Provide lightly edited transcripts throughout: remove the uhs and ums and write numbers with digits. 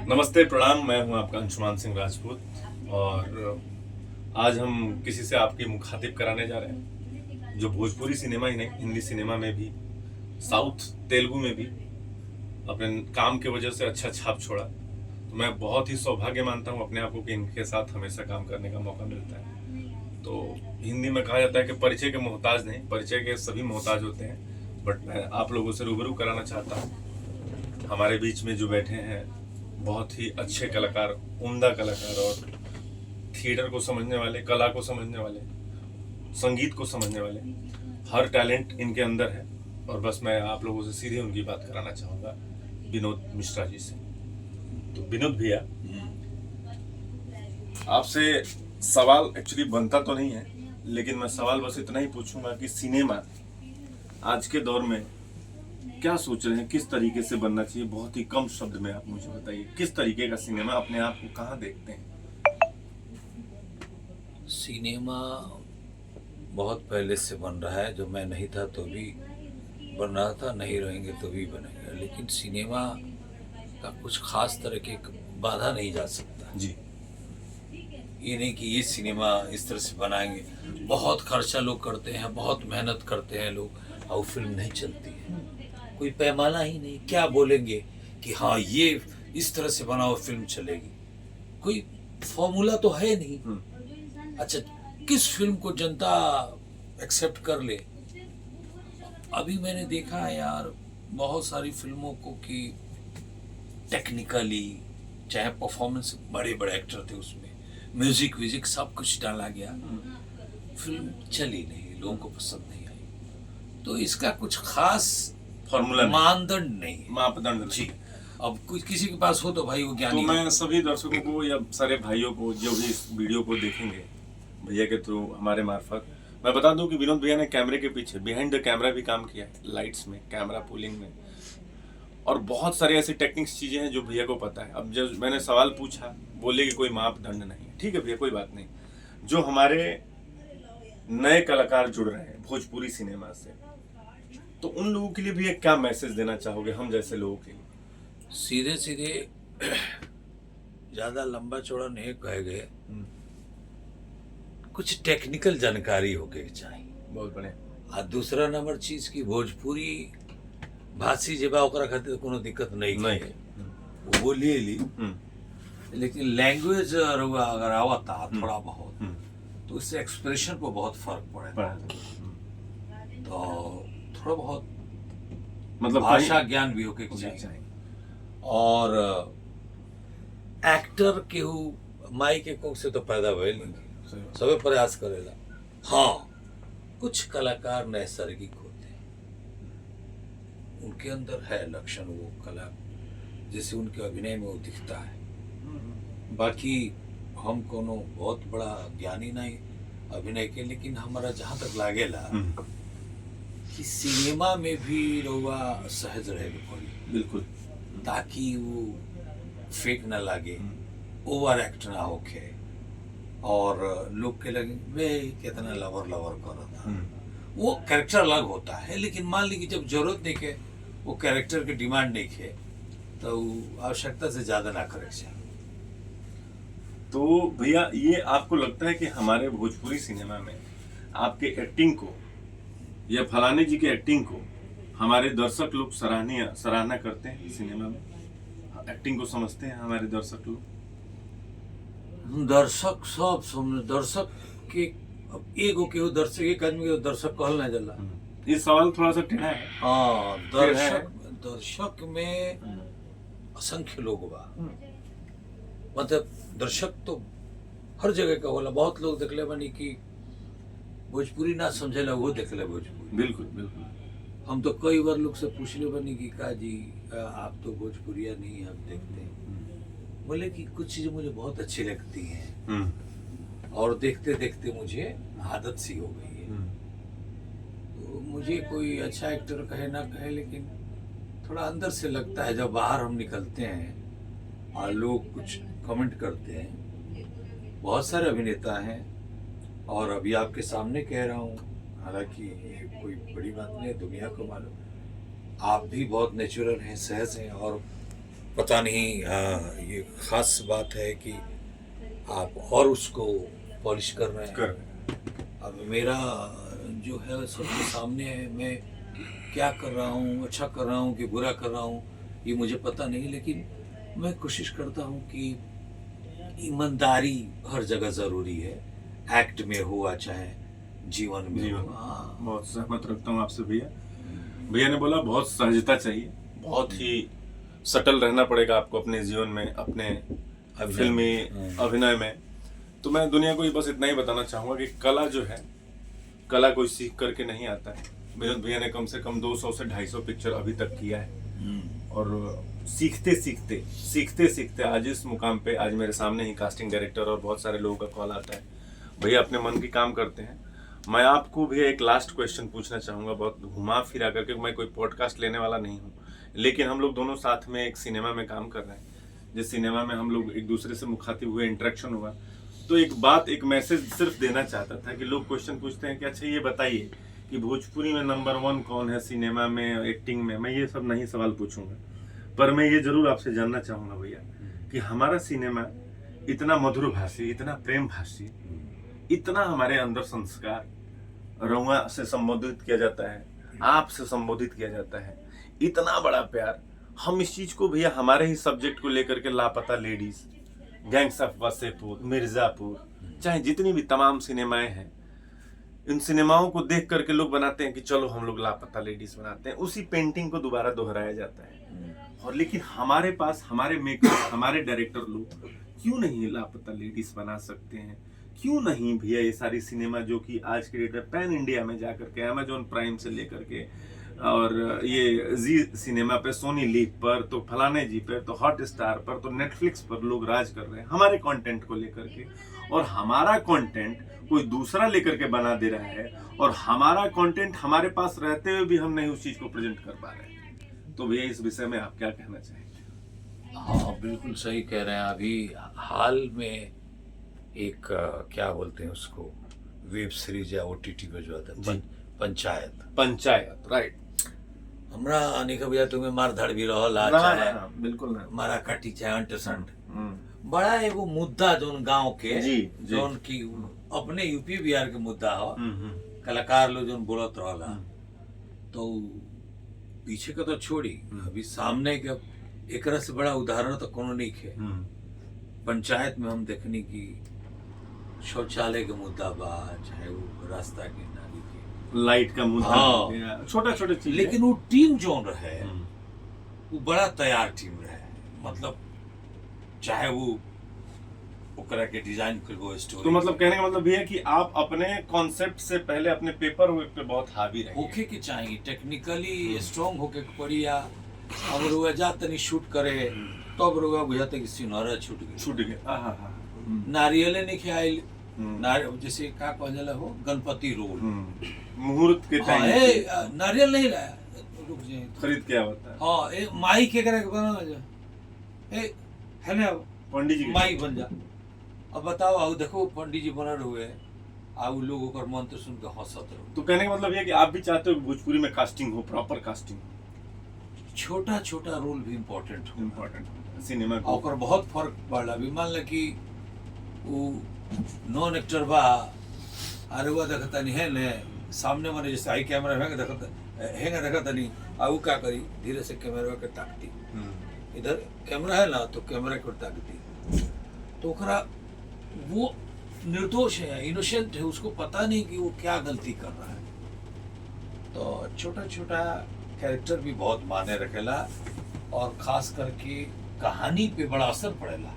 नमस्ते, प्रणाम। मैं हूं आपका अंशुमान सिंह राजपूत और आज हम किसी से आपकी मुखातिब कराने जा रहे हैं जो भोजपुरी सिनेमा ही नहीं, हिंदी सिनेमा में भी, साउथ तेलुगु में भी अपने काम की वजह से अच्छा छाप छोड़ा। तो मैं बहुत ही सौभाग्य मानता हूं अपने आप को कि इनके साथ हमेशा काम करने का मौका मिलता है। तो हिंदी में कहा जाता है कि परिचय के मोहताज नहीं, परिचय के सभी मोहताज होते हैं। बट मैं आप लोगों से रूबरू कराना चाहता हूँ। हमारे बीच में जो बैठे हैं बहुत ही अच्छे कलाकार, उम्दा कलाकार और थिएटर को समझने वाले, कला को समझने वाले, संगीत को समझने वाले, हर टैलेंट इनके अंदर है। और बस मैं आप लोगों से सीधे उनकी बात कराना चाहूँगा, विनोद मिश्रा जी से। तो विनोद भैया, आपसे सवाल एक्चुअली बनता तो नहीं है, लेकिन मैं सवाल बस इतना ही पूछूंगा कि सिनेमा आज के दौर में क्या सोच रहे हैं, किस तरीके से बनना चाहिए? बहुत ही कम शब्द में आप मुझे बताइए, किस तरीके का सिनेमा, अपने आप को कहाँ देखते हैं? सिनेमा बहुत पहले से बन रहा है। जो मैं नहीं था तो भी बन रहा था, नहीं रहेंगे तो भी बनेगा। लेकिन सिनेमा का कुछ खास तरह के बाधा नहीं जा सकता। जी। ये नहीं कि ये सिनेमा इस तरह से बनाएंगे। बहुत खर्चा लोग करते हैं, बहुत मेहनत करते हैं लोग, और फिल्म नहीं चलती है। कोई पैमाना ही नहीं। क्या बोलेंगे कि हाँ ये इस तरह से बनाओ फिल्म चलेगी? कोई फॉर्मूला तो है नहीं। अच्छा, किस फिल्म को जनता एक्सेप्ट कर ले? अभी मैंने देखा है यार, बहुत सारी फिल्मों को कि टेक्निकली, चाहे परफॉर्मेंस, बड़े बड़े एक्टर थे उसमें, म्यूजिक व्यूजिक सब कुछ डाला गया, फिल्म चली नहीं, लोगों को पसंद नहीं आई। तो इसका कुछ खास फॉर्मूला मानदंड नहीं है, मापदंड जी। अब कुछ किसी के पास हो तो भाई वो तो ज्ञानी। मैं सभी दर्शकों को या सारे भाइयों को जो भी इस वीडियो को देखेंगे भैया के थ्रू, हमारे मार्फत, मैं बता दूं कि विनोद भैया ने कैमरे के पीछे, बिहाइंड द कैमरा भी काम किया है, लाइट्स में, कैमरा पुलिंग में, और बहुत सारे ऐसी टेक्निक्स चीजें हैं जो भैया को पता है। अब जब मैंने सवाल पूछा, बोले कि कोई मापदंड नहीं है। ठीक है भैया, कोई बात नहीं। जो हमारे नए कलाकार जुड़ रहे हैं भोजपुरी सिनेमा से, तो उन लोगों के लिए भी एक क्या मैसेज देना चाहोगे, हम जैसे लोगों के लिए? सीधे सीधे ज्यादा लंबा चौड़ा नहीं कहेंगे, कुछ टेक्निकल जानकारी होके चाहिए। बहुत बढ़िया। आ दूसरा नंबर चीज की भोजपुरी भाषी जेबा ओकरा खातिर कोनो दिक्कत नहीं नहीं। है, वो बोलिए ली। लेकिन लैंग्वेज अगर आवता थोड़ा बहुत, तो उससे एक्सप्रेशन पर बहुत फर्क पड़ेगा। तो थोड़ा बहुत मतलब भाषा ज्ञान भी होके चाहिए। और एक्टर केहू माई के कोख से तो पैदा भइल नहीं, सबे प्रयास करेला। हाँ, कुछ कलाकार नैसर्गिक होते हैं, उनके अंदर है लक्षण, वो कला जैसे उनके अभिनय में वो दिखता है। बाकी हम कोनो बहुत बड़ा ज्ञानी नहीं अभिनय के, लेकिन हमारा जहाँ तक लागेला कि सिनेमा में भी रउआ सहज रहे के पड़ी, बिल्कुल, ताकि वो फेक ना लागे, ओवर एक्ट ना होके, और लोग के लगे वे कितना लवर लवर कर रहा था। वो कैरेक्टर अलग होता है, लेकिन मान ली कि जब जरूरत नहीं के, वो कैरेक्टर के डिमांड नहीं के, तो आवश्यकता से ज्यादा ना करे चाहिए। तो भैया ये आपको लगता है कि हमारे भोजपुरी सिनेमा में आपके एक्टिंग को या फलाने जी के एक्टिंग को हमारे दर्शक लोग सराहना करते हैं? सिनेमा में एक्टिंग को समझते हैं हमारे दर्शक लोग? दर्शक सब समझ, दर्शक के एगो के दर्शक, एक आदमी के दर्शक कहल ना जाला। ये सवाल थोड़ा सा टेढ़ा है। हाँ, दर्शक में असंख्य लोग बा। मतलब दर्शक तो हर जगह का होला। बहुत लोग देखले बनी कि भोजपुरी ना समझेला, वो देखले भोजपुरी। बिल्कुल बिल्कुल। हम तो कई बार लोग से पूछले बनी कि का जी आप तो भोजपुरिया नहीं, हम देखते हैं। बोले कि कुछ चीजें मुझे बहुत अच्छी लगती हैं, और देखते देखते मुझे आदत सी हो गई है। तो मुझे कोई अच्छा एक्टर कहे ना कहे, लेकिन थोड़ा अंदर से लगता है जब बाहर हम निकलते हैं और लोग कुछ कमेंट करते हैं। बहुत सारे अभिनेता हैं, और अभी आपके सामने कह रहा हूँ, हालांकि ये कोई बड़ी बात नहीं है, दुनिया को मालूम। आप भी बहुत नेचुरल हैं, सहज हैं, और पता नहीं ये खास बात है कि आप और उसको पॉलिश कर रहे हैं। अब मेरा जो है सबके सामने है, मैं क्या कर रहा हूँ, अच्छा कर रहा हूँ कि बुरा कर रहा हूँ ये मुझे पता नहीं, लेकिन मैं कोशिश करता हूँ कि ईमानदारी हर जगह ज़रूरी है, एक्ट में हुआ चाहे जीवन में हो। हाँ, बहुत सहमत रखता हूँ आपसे भैया। भैया ने बोला बहुत सहजता चाहिए, बहुत ही सटल रहना पड़ेगा आपको अपने जीवन में, अपने फिल्मी अभिनय में। तो मैं दुनिया को बस इतना ही बताना चाहूँगा कि कला जो है, कला कोई सीख करके नहीं आता है। विनोद भैया ने कम से कम 200 से 250 पिक्चर अभी तक किया है, और सीखते सीखते सीखते सीखते आज इस मुकाम पे, आज मेरे सामने ही कास्टिंग डायरेक्टर और बहुत सारे लोगों का कॉल आता है। भैया अपने मन की काम करते हैं। मैं आपको भी एक लास्ट क्वेश्चन पूछना चाहूँगा, बहुत घुमा फिरा करके। मैं कोई पॉडकास्ट लेने वाला नहीं हूँ, लेकिन हम लोग दोनों साथ में एक सिनेमा में काम कर रहे हैं, जिस सिनेमा में हम लोग एक दूसरे से मुखातिब हुए, इंटरेक्शन हुआ। तो एक बात, एक मैसेज सिर्फ देना चाहता था कि लोग क्वेश्चन पूछते हैं कि अच्छा ये बताइए कि भोजपुरी में नंबर 1 कौन है सिनेमा में, एक्टिंग में। मैं ये सब नहीं सवाल पूछूंगा, पर मैं ये जरूर आपसे जानना चाहूँगा भैया कि हमारा सिनेमा इतना मधुर भाषी, इतना प्रेम भाषी, इतना हमारे अंदर संस्कार, रउआ से संबोधित किया जाता है, आप से संबोधित किया जाता है, इतना बड़ा प्यार। हम इस चीज को भैया हमारे ही सब्जेक्ट को लेकर के, लापता ladies, gangs of Wasseypur, Mirzapur, चाहे जितनी भी तमाम सिनेमाएं हैं, इन सिनेमाओं को देख करके लोग बनाते हैं कि चलो हम लोग लापता लेडीज बनाते हैं। उसी पेंटिंग को दोबारा दोहराया जाता है। और लेकिन हमारे पास हमारे मेकर, हमारे डायरेक्टर लोग क्यों नहीं लापता लेडीज बना सकते हैं? क्यों नहीं भैया ये सारी सिनेमा जो कि आज के डेट में पैन इंडिया में जाकर के, अमेजॉन प्राइम से लेकर के, और ये जी सिनेमा पे, सोनी लीव पर, तो फलाने जी पर, तो हॉट स्टार पर, तो नेटफ्लिक्स पर लोग राज कर रहे हैं हमारे कंटेंट को लेकर के। और हमारा कंटेंट कोई दूसरा लेकर के बना दे रहा है, और हमारा कंटेंट हमारे पास रहते हुए भी हम नहीं उस चीज को प्रेजेंट कर पा रहे हैं। तो भैया इस विषय में आप क्या कहना चाहेंगे? हाँ, बिल्कुल सही कह रहे हैं। अभी हाल में एक क्या बोलते हैं उसको, वेब सीरीज या OTT पे जो आता है, पंचायत, राइट। हमरा अनेक भैया तुम्हें मार धाड़ भी रहला, चाहे बिल्कुल ना, मारा काटी, चाहे अंटसंट, बड़ा एगो मुद्दा जोन गांव के, जोन की अपने यूपी बिहार के मुद्दा हो, कलाकार लोग जोन बोलत रहला, तो पीछे का तो छोड़ी, अभी सामने के एक से बड़ा उदाहरण तो कोनो नहीं है। पंचायत में हम देखने की शौचालय के मुद्दा बा, चाहे वो रास्ता के, नाली के, लाइट का मुद्दा, हाँ, छोटा चीज, लेकिन वो टीम जोन रहे, वो बड़ा तैयार टीम रहे। मतलब चाहे वो ओकरा के डिजाइन कर वो स्टोरी, तो मतलब कहने का मतलब ये है कि आप अपने कॉन्सेप्ट से पहले अपने पेपर वर्क पे बहुत हावी रहे, होके के चाहिए, टेक्निकली स्ट्रांग होके के पड़िया। अब रुआ जा तनी शूट करे, तब रुआ बुझाते कि सिनहरा छूट गया, नारियल नहीं खियाइल, जैसे का कहल जाला हो, गणपति रोल, मुहूर्त के टाइम नारियल नहीं लाया, रुक जाए खरीद के आवता है। हाँ, ए माई के करे बना जा, ए है ना, पंडित जी माई बन जा। अब बताओ, आओ देखो पंडित जी बनल हुए, आओ लोग ओकर मंत्र सुन के हंसत रहो। तो कहने का मतलब ये है कि आप भी चाहते हो भोजपुरी में कास्टिंग हो, प्रॉपर कास्टिंग, छोटा छोटा रोल भी इम्पोर्टेंट हो, सिनेमा को ओकर बहुत फर्क पड़ला। अभी मान ल कि वो नॉन एक्टर बा, अरे वो देखता नहीं है ने सामने, माने जैसे आई कैमरा हैंगा देखता नहीं, वो क्या करी, धीरे से कैमरा के ताकती, इधर कैमरा है ना तो कैमरा को ताकती, तो ओकरा वो निर्दोष है, इनोसेंट है, उसको पता नहीं कि वो क्या गलती कर रहा है। तो छोटा छोटा कैरेक्टर भी बहुत माने रखेला, और खास करके कहानी पे बड़ा असर पड़ेला।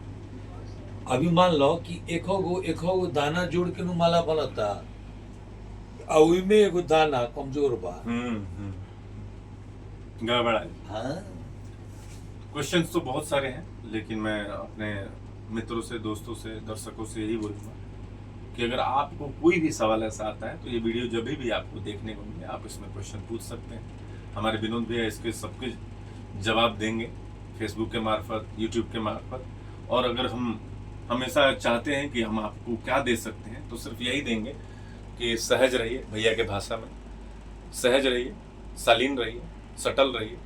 अभी मान लो कि एको गो दाना जोड़ के माला बनता, और में एगो दाना कमजोर बा, गड़बड़ा है। हाँ, क्वेश्चंस तो बहुत सारे हैं, लेकिन मैं अपने मित्रों से, दोस्तों से, दर्शकों से यही बोलूँगा कि अगर आपको कोई भी सवाल ऐसा आता है तो ये वीडियो जब भी आपको देखने को मिले, आप इसमें क्वेश्चन पूछ सकते हैं। हमारे विनोद भैया इसके सबके जवाब देंगे, फेसबुक के मार्फत, यूट्यूब के मार्फत। और अगर हम हमेशा चाहते हैं कि हम आपको क्या दे सकते हैं, तो सिर्फ यही देंगे कि सहज रहिए, भैया के भाषा में सहज रहिए, शालीन रहिए, सटल रहिए।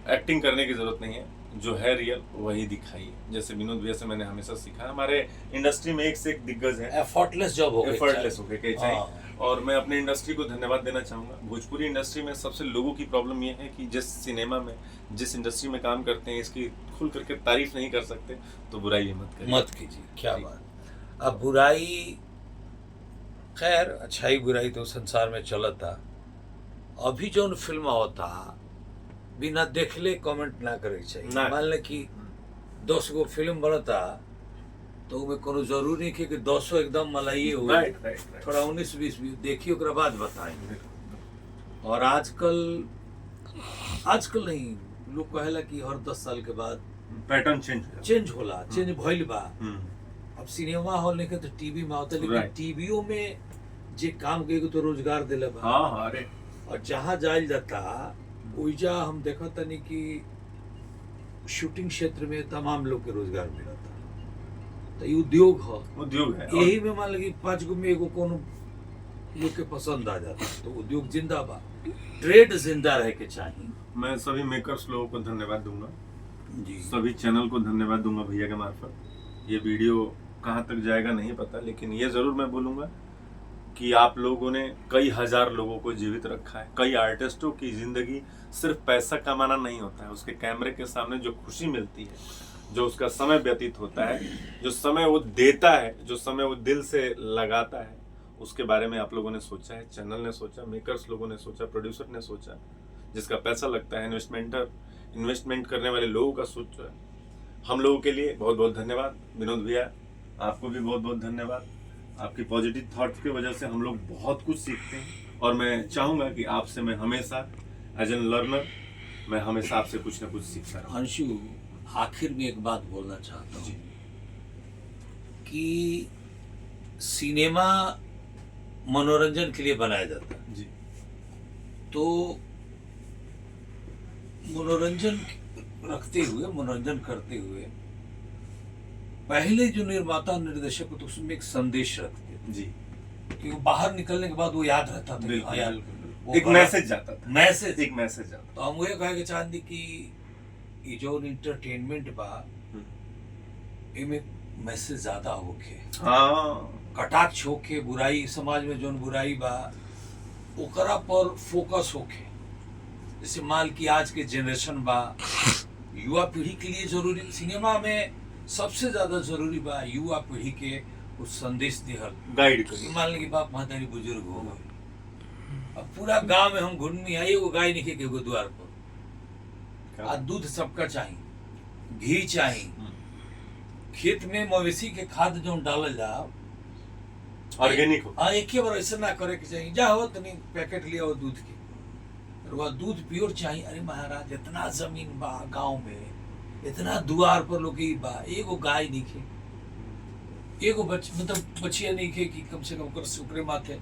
एक्टिंग करने की ज़रूरत नहीं है, जो है रियल वही दिखाइए। जैसे विनोद भैया से मैंने हमेशा सीखा, हमारे इंडस्ट्री में एक से एक दिग्गज है, एफर्टलेस जॉब हो गई, एफर्टलेस हो गए चाहिए। हाँ। और मैं अपने इंडस्ट्री को धन्यवाद देना चाहूँगा। भोजपुरी इंडस्ट्री में सबसे लोगों की प्रॉब्लम ये है कि जिस सिनेमा में, जिस इंडस्ट्री में काम करते हैं, इसकी खुल करके तारीफ नहीं कर सकते, तो बुराई भी मत करिए। मत कीजिए, क्या बात। अब बुराई, खैर अच्छाई बुराई तो संसार में चलत था। अभी जो फिल्म होता बिना देखले कमेंट ना करे चाहिए। ना। मान ले कि 10 गो फिल्म बनता तो उसमें कोनो जरूरी नहीं कि 10 एकदम मलाइए हो, राइट। थोड़ा 19-20 भी देखिए ओकरा बाद बताएंगे। और आजकल नहीं, लोग कहेला कि हर 10 साल के बाद पैटर्न चेंज होला, चेंज भइल बा। हम्म। अब सिनेमा हॉल नहीं तो टीवी में होता, लेकिन Right. टीवीओ में जे काम के तो रोजगार दिले बा। हाँ अरे और जहाँ जायल जाता ओइजा हम देखा तनी कि शूटिंग क्षेत्र में तमाम लोग के रोजगार मिलता। तो ये उद्योग है, उद्योग है। यही में मान लगी 5 गो में एगो कोनो लोग के पसंद आ जाता, तो उद्योग जिंदा बा, ट्रेड जिंदा रहे के चाहिए। मैं सभी मेकर्स लोगों को धन्यवाद दूंगा, जी सभी चैनल को धन्यवाद दूंगा भैया के मार्फत। ये वीडियो कहाँ तक जाएगा नहीं पता, लेकिन ये जरूर मैं बोलूंगा कि आप लोगों ने कई हजार लोगों को जीवित रखा है। कई आर्टिस्टों की जिंदगी सिर्फ पैसा कमाना नहीं होता है, उसके कैमरे के सामने जो खुशी मिलती है, जो उसका समय व्यतीत होता है, जो समय वो देता है, जो समय वो दिल से लगाता है, उसके बारे में आप लोगों ने सोचा है, चैनल ने सोचा, मेकर्स लोगों ने सोचा, प्रोड्यूसर ने सोचा, जिसका पैसा लगता है, इन्वेस्टमेंट करने वाले लोगों का सोचा है। हम लोगों के लिए बहुत बहुत धन्यवाद। विनोद भैया आपको भी बहुत बहुत धन्यवाद। आपकी पॉजिटिव थॉट्स की वजह से हम लोग बहुत कुछ सीखते हैं, और मैं चाहूँगा कि आपसे मैं हमेशा एज एन लर्नर मैं हमेशा आपसे कुछ ना कुछ सीखता रहूँ। अंशु, आखिर में एक बात बोलना चाहता हूँ कि सिनेमा मनोरंजन के लिए बनाया जाता है, जी तो मनोरंजन रखते हुए, मनोरंजन करते हुए पहले जो निर्माता निर्देशक होते उसमें एक संदेश रखते थे, जी कि वो बाहर निकलने के बाद वो याद रहता था कि बिल्कुल, हाँ यार, बिल्कुल। वो एक गलत- मैसेज जाता था, मैसेज एक मैसेज जाता तो हम ये कहे के चाहती कि ये जो इंटरटेनमेंट बा, इमे मैसेज ज्यादा होके, था। हाँ कटाक्ष होके, बुराई समाज में जोन बुराई बा ओकरा पर फोकस होके। जैसे मान की आज के जनरेशन बा, युवा पीढ़ी के लिए जरूरी सिनेमा में सबसे ज्यादा जरूरी बा युवा पीढ़ी के कुछ संदेश दिहल, गाइड करिए। मान ली बाप महतारी बुजुर्ग हो गए, अब पूरा गांव में हम घूमनी है, एगो गाय नहीं के एगो द्वार पर, आ दूध सबका चाहिए, घी चाहिए, खेत में मवेशी के खाद जो डालल जाओ ऑर्गेनिक हो। हाँ, एक बार ऐसा ना करे के चाहिए, जा हो तनी पैकेट लिया हो दूध के, वह दूध प्योर चाहिए। अरे महाराज, इतना जमीन बा गांव में, इतना दुआर पर लोग बा, एगो गाय नहीं खे, एगो मतलब बचिया नहीं खे कि कम से कम कर सुकरे माथे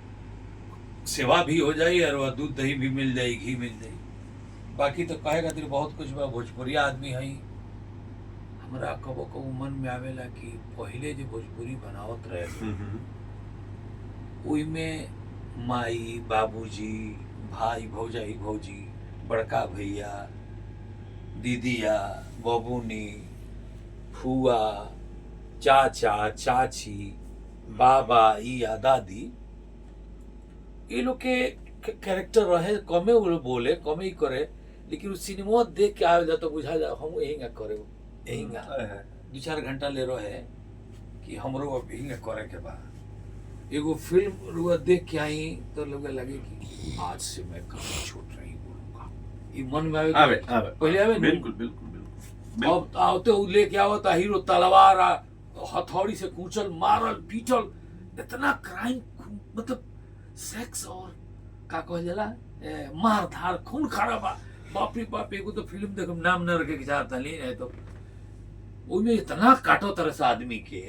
सेवा भी हो जाए और वह दूध दही भी मिल जाए, घी मिल जाए। बाकी तो कहे खातिर बहुत कुछ बा, भोजपुरिया आदमी है। हमरा कबो कबो मन में आवेला कि पहले जो भोजपुरी बनावत रहे, ओई में माई बाबूजी, भाई भौजाई भौजी, बड़का भैया, दीदिया, बबूनी, फुआ, चाचा चाची, बाबा या दादी, ये लोग के कैरेक्टर रहे, कमे वो लोग बोले, कमे ही करे, लेकिन सिनेमा देख के आवे जाता बुझा जा हम यही करे, यही 2-4 घंटा ले रहे कि हमरो अब यही करे के बाद एगो फिल्म रुआ देख के आई तो लोग लगे कि आज से मैं कभी छोट नहीं बोलूंगा, ये मन में आवे पहले आवे नहीं। बिल्कुल बिल्कुल बिल्कुल। अब आते वो लेके आवता हीरो तलवार हथौड़ी से कूचल, मारल पीटल, इतना क्राइम, मतलब सेक्स और का कहल जाला, मार धार, खून खराबा, बाप रे बाप। एगो तो फिल्म देखो, नाम न रखे के चाहता नहीं है, तो उसमें इतना काटो तरह से आदमी के,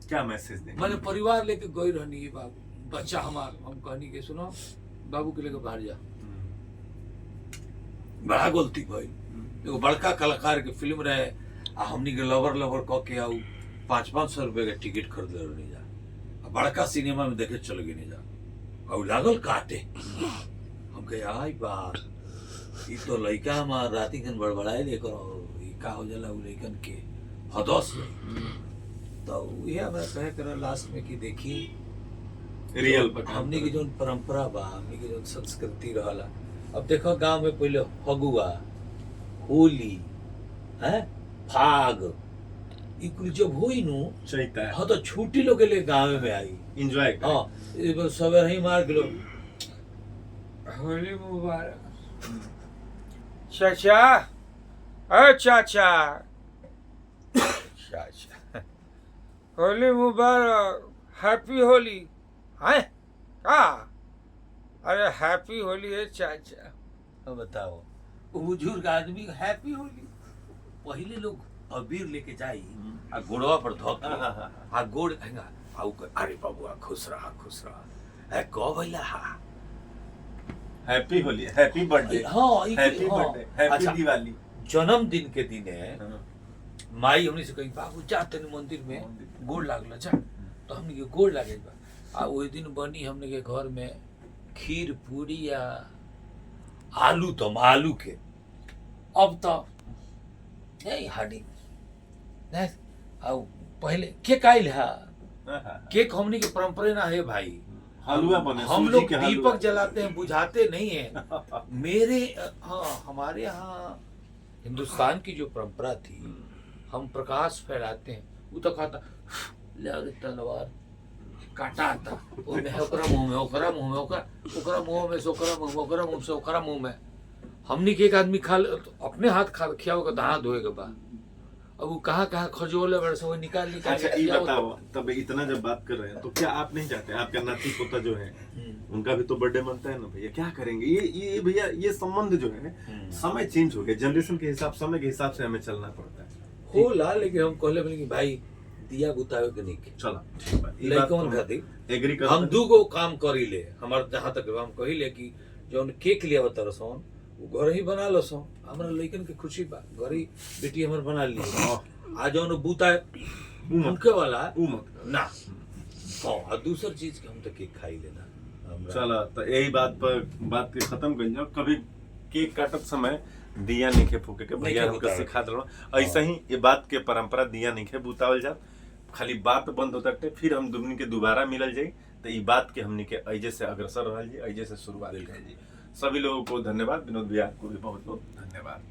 क्या मैसेज दें? मैंने परिवार लेके गई रहनी है, बाबू बच्चा हमार, हम कहनी के सुनो बाबू के लेके बाहर जा, बड़ा गलती भाई। एगो बड़का कलाकार के फिल्म रहे, आ हमनी के लवर कह के आऊ 500-500 रुपए के टिकट खरीद ले जा, बड़का सिनेमा में देखे चल गए जा, और लागल काटे। हम कहे आई बात, ये तो लड़का हमार राती खन बड़बड़ाए लेकर का हो जाला उ लइकन के हदस जाई। तो ये हमरा कहे कर लास्ट में कि देखी रियल हमनी की जोन परंपरा बा, हमनी की जोन संस्कृति रहला। अब देखो गांव में पहले फगुआ, होली, हैं, फाग, ई कुल जब होई नु चैता है, हाँ तो छुट्टी लोग के लिए गाँव में आई। एंजॉय कर। हाँ ये सवेरे ही मार के लोग होली मुबारक चाचा, अरे चाचा, चाचा, होली मुबारक, हैप्पी होली, हैं? का? अरे हैप्पी होली है चाचा। अब बताओ वो बुजुर्ग आदमी हैप्पी होली। पहले लोग अबीर लेके जाई आ गोड़वा पर धो के आ गोड़ हंगा आउ अरे बाबूआ खुश रहा ए को भइला हा हैप्पी होली, हैप्पी बर्थडे, हाँ हैप्पी बर्थडे, हैप्पी दिवाली। जन्मदिन के दिने माई हमने से कही बाबू जा तनी मंदिर में गोड़ लागल जा। तो हमने के गोड़ लागे बा आ ओई दिन बनी हमने के घर में खीर पूरी या आलू दम आलू के। अब तो नहीं हाडी नहीं आउ पहले केक आइल है। केक हमने के परंपरा ना है भाई, हलवा बने, हम सूजी लोग के हलवा। दीपक जलाते हैं, बुझाते नहीं है। मेरे हाँ हमारे यहाँ हिंदुस्तान की जो परंपरा थी, हम प्रकाश फैलाते हैं। वो तो खाता ले तलवार काटा था ओकरा मुंह में, ओकरा मुंह में, ओकरा मुंह में से ओकरा मुंह में, ओकरा मुंह से ओकरा मुंह में। हमने के एक आदमी खा तो अपने हाथ खा खिया होगा हाथ धोए के बाद। अब वो कहाँ कहाँ खजोले बड़े से वो निकाल अच्छा ये बताओ, तब इतना जब बात कर रहे हैं तो क्या आप नहीं चाहते आपका नाती पोता जो है उनका भी तो बर्थडे मनता है ना भैया? क्या करेंगे ये भैया, ये संबंध जो है समय चेंज हो गया, जनरेशन के हिसाब, समय के हिसाब से हमें चलना पड़ता है। हो ला लेकिन हम कहले बोले कि भाई दिया बुतावे के नहीं के चलो ठीक बात, ये बात लइकन तो खातिर एग्री कर। हम दू गो काम करी ले। हमार जहाँ तक हम कही ले कि जौन केक लिया बता रसन वो घर ही बना लसन। हमरा लइकन के खुशी बा, घर ही बेटी हमर बना ली। आ जौन बूता उनके वाला ना हाँ दूसर चीज के हम तो केक खाई लेना। चलो तो यही बात पर बात के खत्म कर जाओ। कभी केक काटत समय दिया नहीं खे फूके के भैया हमके सिखा दो। ऐसा ही ये बात के परंपरा दिया नहीं खे बुतावल जा, खाली बात बंद होता है। फिर हम दुनिया के दोबारा मिलल जाई तो ये बात के हमनी के ऐजे से अग्रसर रहल जी, ऐजे से शुरुआत कर जी। सभी लोगों को धन्यवाद। विनोद भैया को भी बहुत बहुत धन्यवाद।